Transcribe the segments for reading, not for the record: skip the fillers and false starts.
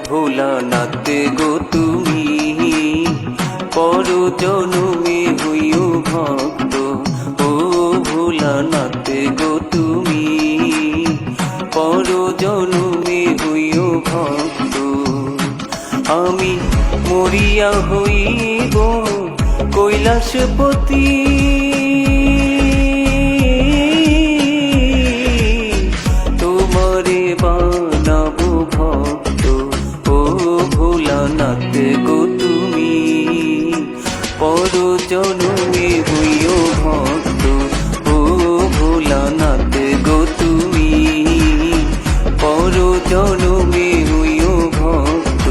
ভোলানাথ গো তুমি পর জনমে হইও ভক্ত। ও ভোলানাথ গো তুমি পর জনমে হইও ভক্ত। আমি মরিয়া হইব কৈলাসপতি, তোমারে বানাবো ভক্ত। ও ভোলানাথ গো তুমি পর জনমে হইও ভক্ত। ও ভোলানাথ গো তুমি পর জনমে হইও ভক্ত।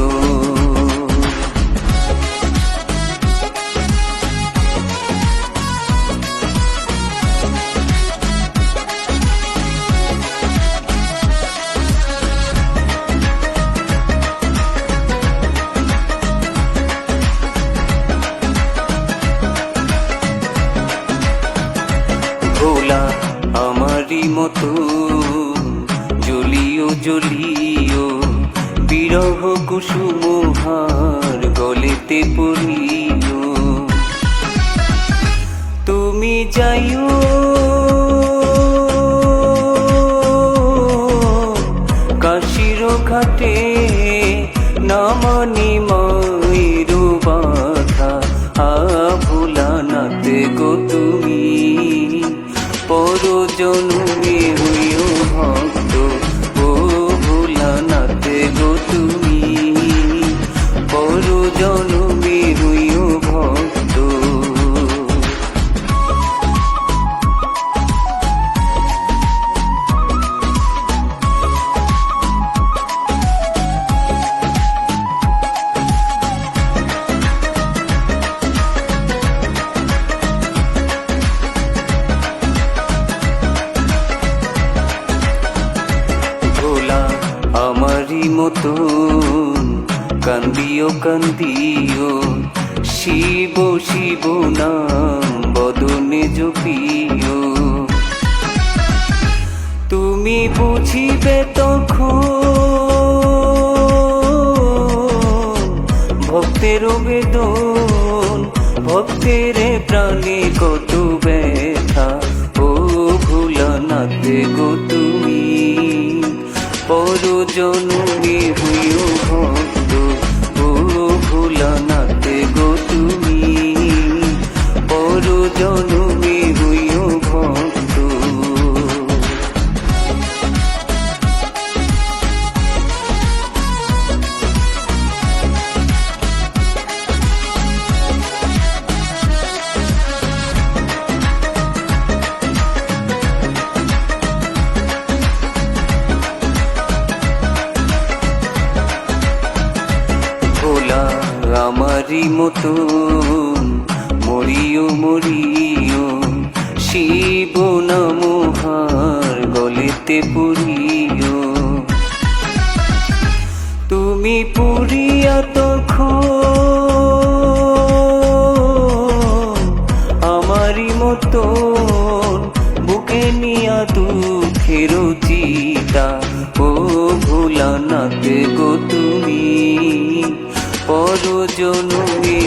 ভোলা আমারি মতো জ্বলিও জ্বলিও বিরহ কুসুম হার গলেতে পড়িও। তুমি যাইও কাশীর ঘাটে নামানি মায়ের বাধা। ভোলানাথ গো তুমি পর জনমে হইও ভক্ত। ও ভোলানাথ গো তুমি পর জনমে হইও ভক্ত। আমারি মতন কান্দিও কান্দিও শিব শিব নাম বদনে জপিও। তুমি বুঝিবে তখন ভক্তের বেদন, ভক্তের প্রাণে কত ব্যথা। ও ভোলানাথ গো তুমি পর জনমে হইও ভক্ত। ও ভোলানাথ গো তুমি পর জনমে হইও ভক্ত। ভোলা আমারি মতন মরিও মরিও শিব নাম হার গলেতে পড়িও। তুমি পুরিয়া তখন আমারি মতন বুকে নিয়া দুঃখের চিতা। ও ভোলানাথ গো তুমি পর জনমে